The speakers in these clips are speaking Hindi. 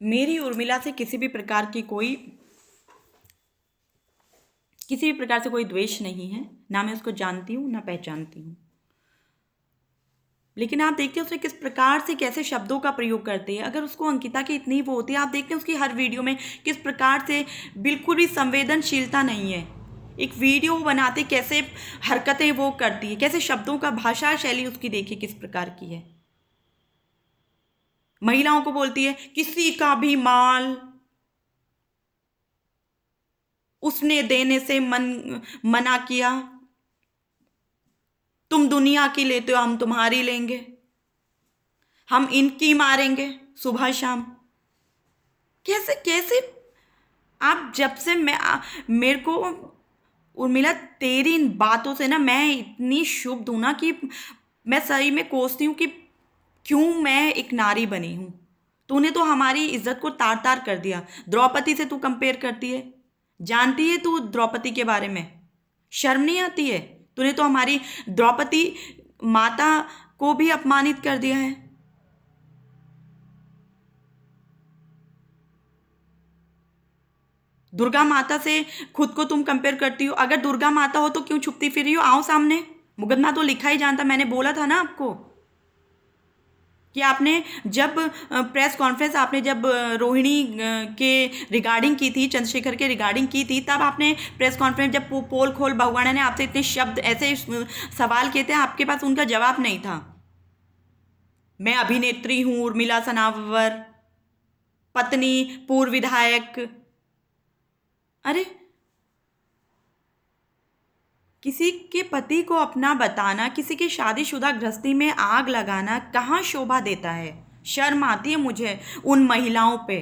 मेरी उर्मिला से किसी भी प्रकार से कोई द्वेष नहीं है, ना मैं उसको जानती हूँ ना पहचानती हूँ। लेकिन आप देखते हैं उसने किस प्रकार से कैसे शब्दों का प्रयोग करती है। अगर उसको अंकिता की इतनी वो होती है, आप देखते हैं उसकी हर वीडियो में किस प्रकार से बिल्कुल भी संवेदनशीलता नहीं है। एक वीडियो बनाते कैसे हरकतें वो करती है, कैसे शब्दों का भाषा शैली उसकी देखिए किस प्रकार की है। महिलाओं को बोलती है किसी का भी माल उसने देने से मना किया, तुम दुनिया की लेते हो हम तुम्हारी लेंगे, हम इनकी मारेंगे सुबह शाम। कैसे कैसे आप जब से मेरे को उर्मिला तेरी इन बातों से ना मैं इतनी शुभ हूं ना कि मैं सही में कोसती हूँ कि क्यों मैं एक नारी बनी हूँ। तूने तो हमारी इज्जत को तार तार कर दिया। द्रौपदी से तू कंपेयर करती है, जानती है तू द्रौपदी के बारे में? शर्म नहीं आती है? तूने तो हमारी द्रौपदी माता को भी अपमानित कर दिया है। दुर्गा माता से खुद को तुम कंपेयर करती हो। अगर दुर्गा माता हो तो क्यों छुपती फिर रही हो? आओ सामने, मुकदमा तो लिखा ही जानता। मैंने बोला था ना आपको कि आपने जब प्रेस कॉन्फ्रेंस आपने जब रोहिणी के रिगार्डिंग की थी, चंद्रशेखर के रिगार्डिंग की थी, तब आपने प्रेस कॉन्फ्रेंस जब पोल खोल बहुगुणा ने आपसे इतने शब्द ऐसे सवाल किए थे, आपके पास उनका जवाब नहीं था। मैं अभिनेत्री हूँ उर्मिला सनावर, पत्नी, पूर्व विधायक। अरे किसी के पति को अपना बताना, किसी की शादीशुदा गृहस्थी में आग लगाना कहाँ शोभा देता है? शर्म आती है मुझे उन महिलाओं पे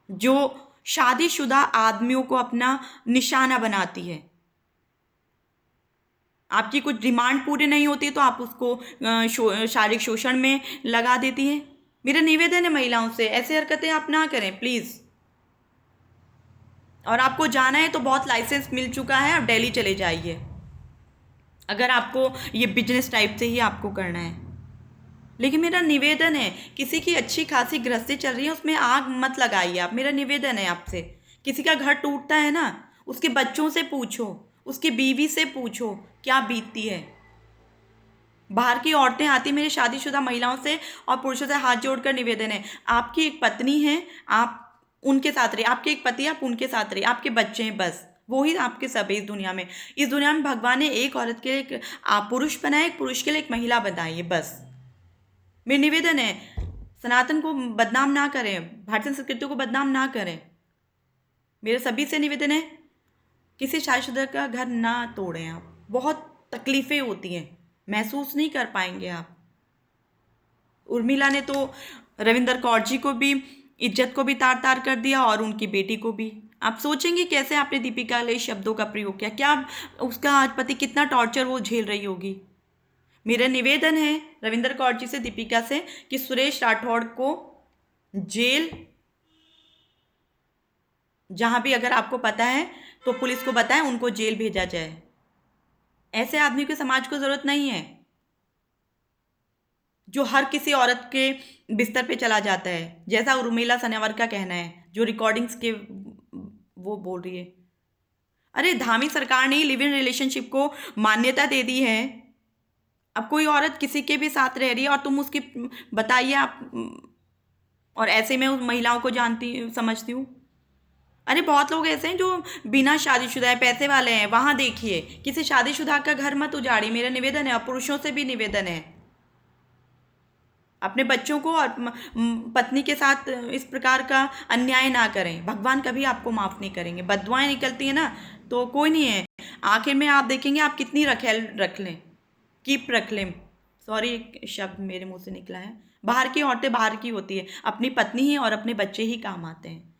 जो शादीशुदा आदमियों को अपना निशाना बनाती है। आपकी कुछ डिमांड पूरी नहीं होती तो आप उसको शारीरिक शोषण में लगा देती हैं। मेरा निवेदन है महिलाओं से, ऐसे हरकतें आप ना करें प्लीज़। और आपको जाना है तो बहुत लाइसेंस मिल चुका है, आप दिल्ली चले जाइए अगर आपको ये बिजनेस टाइप से ही आपको करना है। लेकिन मेरा निवेदन है, किसी की अच्छी खासी गृहस्थी चल रही है उसमें आग मत लगाइए आप। मेरा निवेदन है आपसे। किसी का घर टूटता है ना, उसके बच्चों से पूछो, उसकी बीवी से पूछो क्या बीतती है। बाहर की औरतें आती मेरे शादीशुदा महिलाओं से और पुरुषों से हाथ जोड़कर निवेदन है, आपकी एक पत्नी है, आप उनके साथ रहिए। आपके एक पति, आप उनके साथ रहिए। आपके बच्चे हैं, बस वो ही आपके सब है इस दुनिया में। इस दुनिया में भगवान ने एक औरत के लिए एक आप पुरुष बनाए, एक पुरुष के लिए एक महिला बनाई है, बस। मेरा निवेदन है, सनातन को बदनाम ना करें, भारतीय संस्कृति को बदनाम ना करें। मेरे सभी से निवेदन है, किसी शादीशुदा का घर ना तोड़ें आप। बहुत तकलीफ़ें होती हैं, महसूस नहीं कर पाएंगे आप। उर्मिला ने तो रविंदर कौर जी को भी इज्जत को भी तार तार कर दिया और उनकी बेटी को भी। आप सोचेंगे कैसे आपने दीपिका के लिए शब्दों का प्रयोग किया? क्या उसका आज पति कितना टॉर्चर वो झेल रही होगी? मेरा निवेदन है रविंदर कौर जी से, दीपिका से, कि सुरेश राठौड़ को जेल, जहां भी अगर आपको पता है तो पुलिस को बताएं, उनको जेल भेजा जाए। ऐसे आदमी को समाज को जरूरत नहीं है जो हर किसी औरत के बिस्तर पे चला जाता है, जैसा उर्मिला सनावर का कहना है जो रिकॉर्डिंग्स के वो बोल रही है। अरे धामी सरकार ने लिव इन रिलेशनशिप को मान्यता दे दी है। अब कोई औरत किसी के भी साथ रह रही है और तुम उसकी बताइए आप, और ऐसे में उस महिलाओं को जानती समझती हूँ। अरे बहुत लोग ऐसे हैं जो बिना शादीशुदा है, पैसे वाले हैं। वहां देखिए, किसी शादीशुदा का घर मत उजाड़िए, मेरा निवेदन है। और पुरुषों से भी निवेदन है, अपने बच्चों को और पत्नी के साथ इस प्रकार का अन्याय ना करें। भगवान कभी आपको माफ़ नहीं करेंगे। बददुआएं निकलती हैं ना तो कोई नहीं है, आखिर में आप देखेंगे आप कितनी रखेल रख लें, कीप रख लें। सॉरी, एक शब्द मेरे मुंह से निकला है। बाहर की औरतें बाहर की होती है, अपनी पत्नी ही और अपने बच्चे ही काम आते हैं।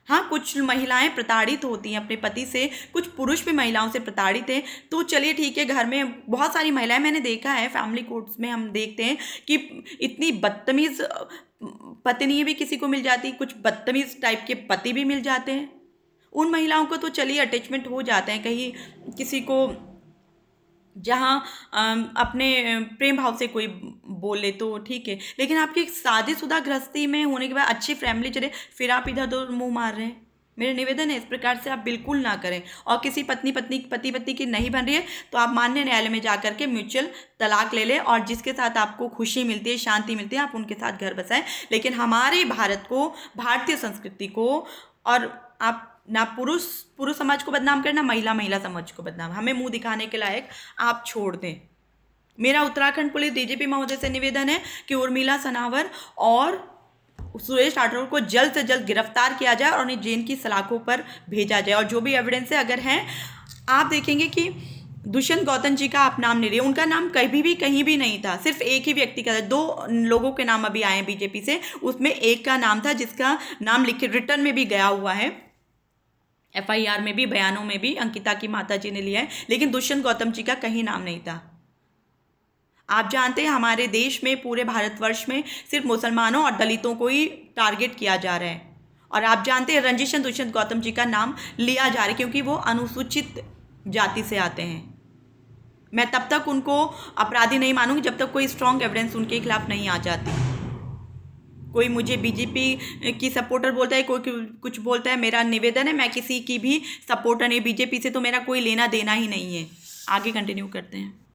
हाँ, कुछ महिलाएं प्रताड़ित होती हैं अपने पति से, कुछ पुरुष भी महिलाओं से प्रताड़ित हैं, तो चलिए ठीक है। घर में बहुत सारी महिलाएं मैंने देखा है, फैमिली कोर्ट्स में हम देखते हैं कि इतनी बदतमीज़ पत्नी भी किसी को मिल जाती, कुछ बदतमीज़ टाइप के पति भी मिल जाते हैं। उन महिलाओं को तो चलिए अटैचमेंट हो जाते हैं कहीं किसी को, जहाँ अपने प्रेम भाव से कोई बोले तो ठीक है, लेकिन आपकी एक शादीशुदा गृहस्थी में होने के बाद अच्छी फैमिली चले, फिर आप इधर उधर मुंह मार रहे हैं। मेरा निवेदन है इस प्रकार से आप बिल्कुल ना करें। और किसी पति पत्नी की नहीं बन रही है तो आप मान्य न्यायालय में जा करके म्यूचुअल तलाक ले लें, और जिसके साथ आपको खुशी मिलती है, शांति मिलती है, आप उनके साथ घर बसाएं। लेकिन हमारे भारत को, भारतीय संस्कृति को, और आप ना पुरुष समाज को बदनाम करें, ना महिला समाज को बदनाम, हमें मुंह दिखाने के लायक आप छोड़ दें। मेरा उत्तराखंड पुलिस डीजीपी महोदय से निवेदन है कि उर्मिला सनावर और सुरेश राठौर को जल्द से जल्द गिरफ्तार किया जाए और उन्हें जेल की सलाखों पर भेजा जाए। और जो भी एविडेंस है अगर हैं, आप देखेंगे कि दुष्यंत गौतम जी का आप नाम नहीं रहे, उनका नाम कभी भी कहीं भी नहीं था, सिर्फ एक ही व्यक्ति का था। 2 लोगों के नाम अभी आए हैं बीजेपी से, उसमें एक का नाम था जिसका नाम लिखित रिटर्न में भी गया हुआ है, FIR में भी, बयानों में भी अंकिता की माता जी ने लिया है, लेकिन दुष्यंत गौतम जी का कहीं नाम नहीं था। आप जानते हैं हमारे देश में, पूरे भारतवर्ष में सिर्फ मुसलमानों और दलितों को ही टारगेट किया जा रहा है। और आप जानते हैं रंजिशन दुष्यंत गौतम जी का नाम लिया जा रहा है क्योंकि वो अनुसूचित जाति से आते हैं। मैं तब तक उनको अपराधी नहीं मानूंगी जब तक कोई स्ट्रॉन्ग एविडेंस उनके खिलाफ नहीं आ जाती। कोई मुझे बीजेपी की सपोर्टर बोलता है, कोई कुछ बोलता है, मेरा निवेदन है मैं किसी की भी सपोर्टर नहीं, बीजेपी से तो मेरा कोई लेना देना ही नहीं है। आगे कंटिन्यू करते हैं।